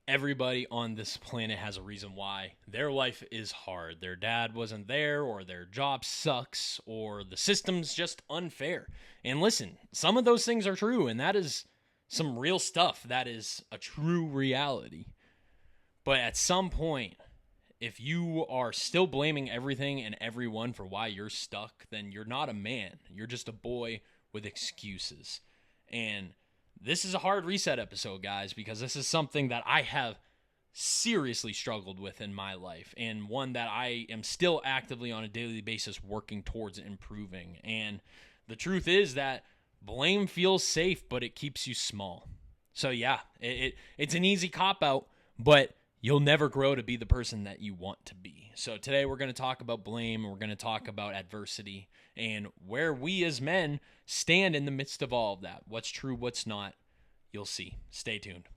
Everybody on this planet has a reason why their life is hard. Their dad wasn't there, or their job sucks, or the system's just unfair. And listen, some of those things are true, and that is some real stuff. That is a true reality. But at some point, if you are still blaming everything and everyone for why you're stuck, then you're not a man. You're just a boy with excuses. And this is a hard reset episode, guys, because this is something that I have seriously struggled with in my life, and one that I am still actively on a daily basis working towards improving. And the truth is that blame feels safe, but it keeps you small. So yeah, it's an easy cop-out, but you'll never grow to be the person that you want to be. So today we're going to talk about blame, we're going to talk about adversity, and where we as men stand in the midst of all of that. What's true, what's not, you'll see. Stay tuned.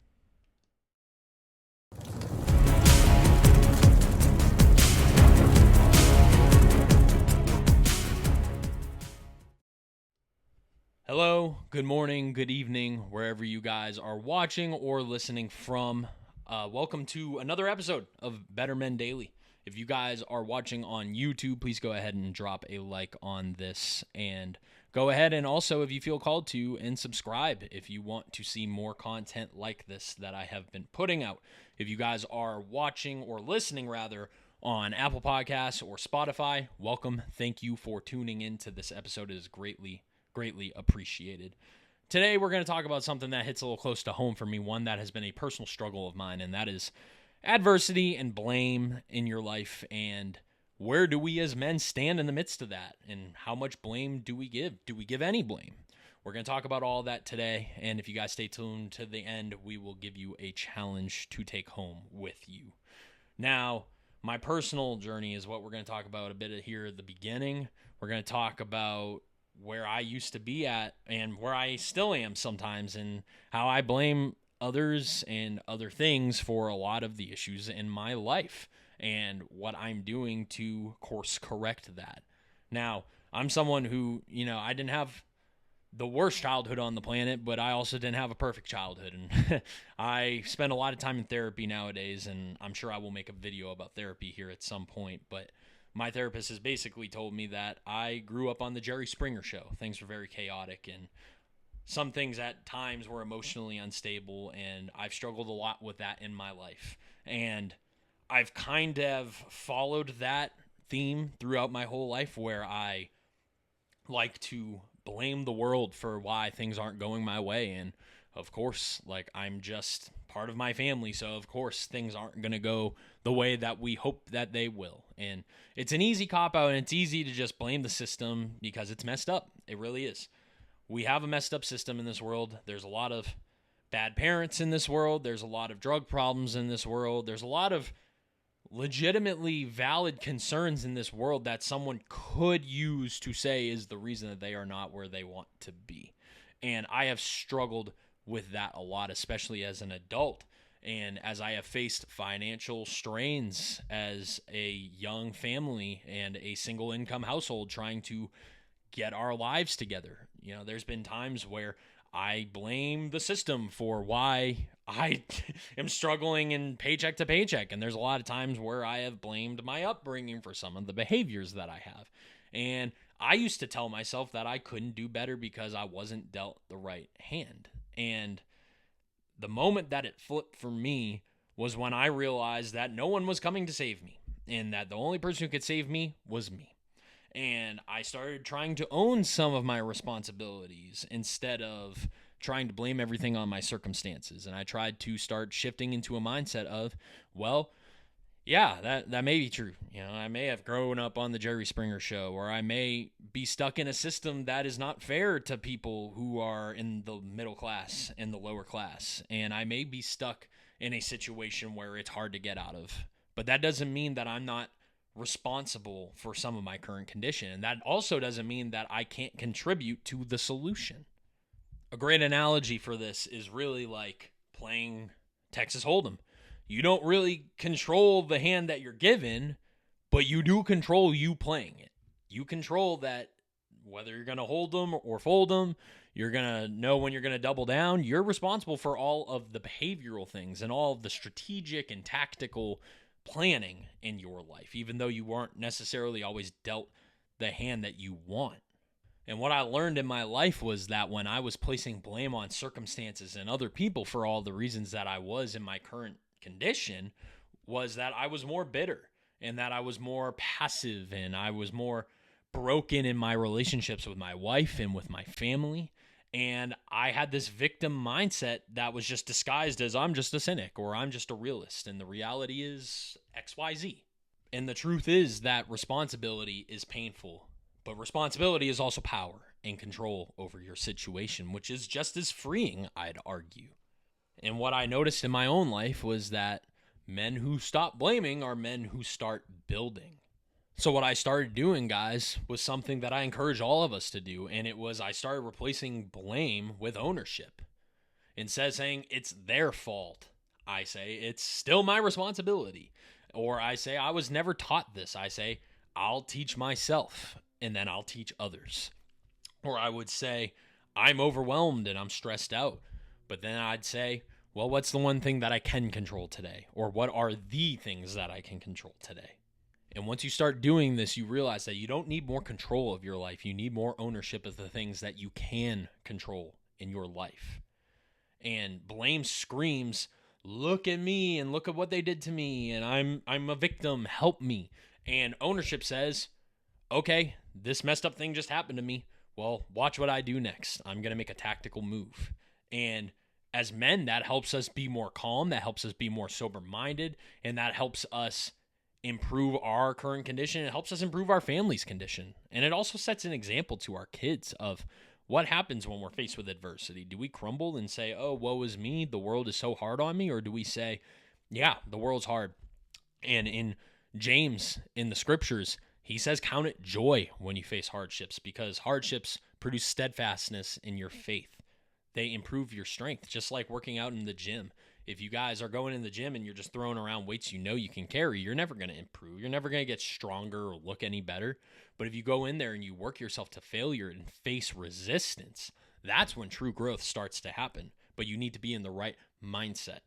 Hello, good morning, good evening, wherever you guys are watching or listening from. Welcome to another episode of Better Men Daily. If you guys are watching on YouTube, please go ahead and drop a like on this, and go ahead and also, if you feel called to, and subscribe if you want to see more content like this that I have been putting out. If you guys are watching or listening rather on Apple Podcasts or Spotify, welcome. Thank you for tuning in to this episode. It is greatly appreciated. Today, we're going to talk about something that hits a little close to home for me, one that has been a personal struggle of mine, and that is adversity and blame in your life, and where do we as men stand in the midst of that, and how much blame do we give? Do we give any blame? We're going to talk about all that today, and if you guys stay tuned to the end, we will give you a challenge to take home with you. Now, my personal journey is what we're going to talk about a bit here at the beginning. We're going to talk about where I used to be at and where I still am sometimes, and how I blame others and other things for a lot of the issues in my life, and what I'm doing to course correct that. Now, I'm someone who, I didn't have the worst childhood on the planet, but I also didn't have a perfect childhood, and I spend a lot of time in therapy nowadays, and I'm sure I will make a video about therapy here at some point, but my therapist has basically told me that I grew up on the Jerry Springer show. Things were very chaotic, and some things at times were emotionally unstable, and I've struggled a lot with that in my life. And I've kind of followed that theme throughout my whole life, where I like to blame the world for why things aren't going my way. And of course, I'm just part of my family, so of course things aren't going to go the way that we hope that they will. And it's an easy cop-out, and it's easy to just blame the system because it's messed up. It really is. We have a messed up system in this world. There's a lot of bad parents in this world. There's a lot of drug problems in this world. There's a lot of legitimately valid concerns in this world that someone could use to say is the reason that they are not where they want to be. And I have struggled with that a lot, especially as an adult, and as I have faced financial strains as a young family and a single income household trying to get our lives together. There's been times where I blame the system for why I am struggling in paycheck to paycheck, and there's a lot of times where I have blamed my upbringing for some of the behaviors that I have. And I used to tell myself that I couldn't do better because I wasn't dealt the right hand. And the moment that it flipped for me was when I realized that no one was coming to save me, and that the only person who could save me was me. And I started trying to own some of my responsibilities instead of trying to blame everything on my circumstances. And I tried to start shifting into a mindset of, well, yeah, that may be true. I may have grown up on the Jerry Springer show, or I may be stuck in a system that is not fair to people who are in the middle class and the lower class. And I may be stuck in a situation where it's hard to get out of. But that doesn't mean that I'm not responsible for some of my current condition. And that also doesn't mean that I can't contribute to the solution. A great analogy for this is really like playing Texas Hold'em. You don't really control the hand that you're given, but you do control you playing it. You control that whether you're going to hold them or fold them. You're going to know when you're going to double down. You're responsible for all of the behavioral things and all of the strategic and tactical planning in your life, even though you weren't necessarily always dealt the hand that you want. And what I learned in my life was that when I was placing blame on circumstances and other people for all the reasons that I was in my current condition, was that I was more bitter and that I was more passive and I was more broken in my relationships with my wife and with my family. And I had this victim mindset that was just disguised as I'm just a cynic or I'm just a realist. And the reality is XYZ. And the truth is that responsibility is painful, but responsibility is also power and control over your situation, which is just as freeing, I'd argue. And what I noticed in my own life was that men who stop blaming are men who start building. So what I started doing, guys, was something that I encourage all of us to do, and it was I started replacing blame with ownership. Instead of saying it's their fault, I say it's still my responsibility. Or I say I was never taught this. I say I'll teach myself, and then I'll teach others. Or I would say I'm overwhelmed and I'm stressed out. But then I'd say, well, what's the one thing that I can control today? Or what are the things that I can control today? And once you start doing this, you realize that you don't need more control of your life. You need more ownership of the things that you can control in your life. And blame screams, look at me and look at what they did to me. And I'm a victim. Help me. And ownership says, okay, this messed up thing just happened to me. Well, watch what I do next. I'm going to make a tactical move. And as men, that helps us be more calm. That helps us be more sober-minded. And that helps us improve our current condition. It helps us improve our family's condition. And it also sets an example to our kids of what happens when we're faced with adversity. Do we crumble and say, oh, woe is me, the world is so hard on me? Or do we say, yeah, the world's hard. And in James, in the scriptures, he says count it joy when you face hardships, because hardships produce steadfastness in your faith. They improve your strength, just like working out in the gym. If you guys are going in the gym and you're just throwing around weights you know you can carry, you're never going to improve. You're never going to get stronger or look any better. But if you go in there and you work yourself to failure and face resistance, that's when true growth starts to happen. But you need to be in the right mindset.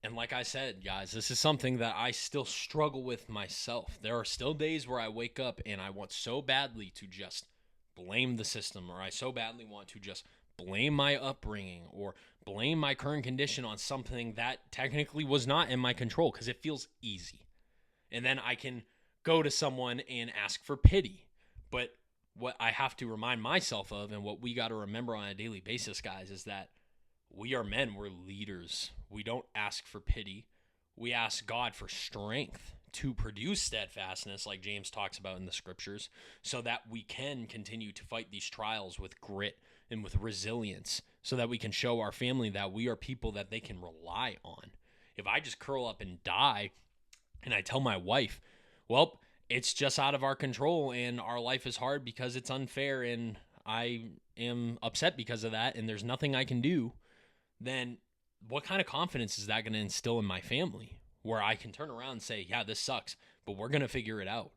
And like I said, guys, this is something that I still struggle with myself. There are still days where I wake up and I want so badly to just blame the system, or I so badly want to just blame my upbringing or blame my current condition on something that technically was not in my control because it feels easy. And then I can go to someone and ask for pity. But what I have to remind myself of, and what we got to remember on a daily basis, guys, is that we are men, we're leaders. We don't ask for pity. We ask God for strength to produce steadfastness, like James talks about in the scriptures, so that we can continue to fight these trials with grit and with resilience, so that we can show our family that we are people that they can rely on. If I just curl up and die and I tell my wife, well, it's just out of our control and our life is hard because it's unfair and I am upset because of that and there's nothing I can do, then what kind of confidence is that going to instill in my family, where I can turn around and say, yeah, this sucks, but we're going to figure it out.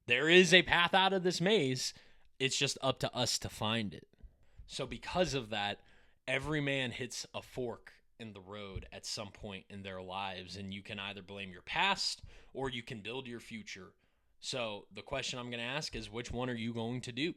There is a path out of this maze. It's just up to us to find it. So because of that, every man hits a fork in the road at some point in their lives, and you can either blame your past or you can build your future. So the question I'm going to ask is, which one are you going to do?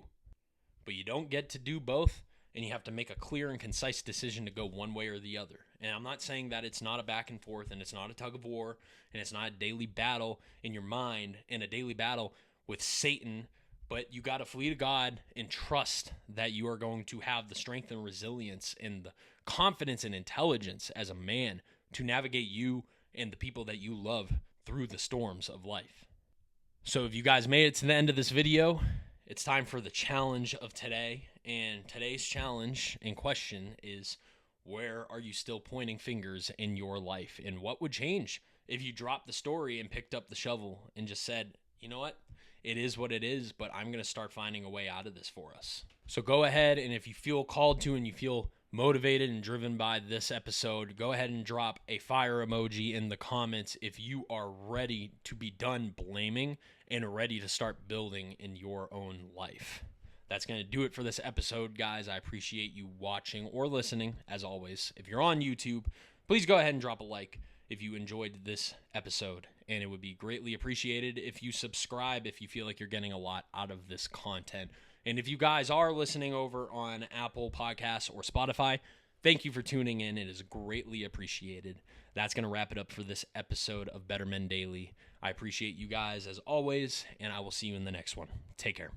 But you don't get to do both, and you have to make a clear and concise decision to go one way or the other. And I'm not saying that it's not a back and forth, and it's not a tug of war, and it's not a daily battle in your mind and a daily battle with Satan, but you got to flee to God and trust that you are going to have the strength and resilience and the confidence and intelligence as a man to navigate you and the people that you love through the storms of life. So if you guys made it to the end of this video, it's time for the challenge of today. And today's challenge in question is, where are you still pointing fingers in your life? And what would change if you dropped the story and picked up the shovel and just said, you know what? It is what it is, but I'm going to start finding a way out of this for us. So go ahead, and if you feel called to and you feel motivated and driven by this episode, go ahead and drop a fire emoji in the comments if you are ready to be done blaming and ready to start building in your own life. That's going to do it for this episode, guys. I appreciate you watching or listening, as always. If you're on YouTube, please go ahead and drop a like if you enjoyed this episode, and it would be greatly appreciated if you subscribe if you feel like you're getting a lot out of this content. And if you guys are listening over on Apple Podcasts or Spotify, thank you for tuning in. It is greatly appreciated. That's going to wrap it up for this episode of Better Men Daily. I appreciate you guys as always, and I will see you in the next one. Take care.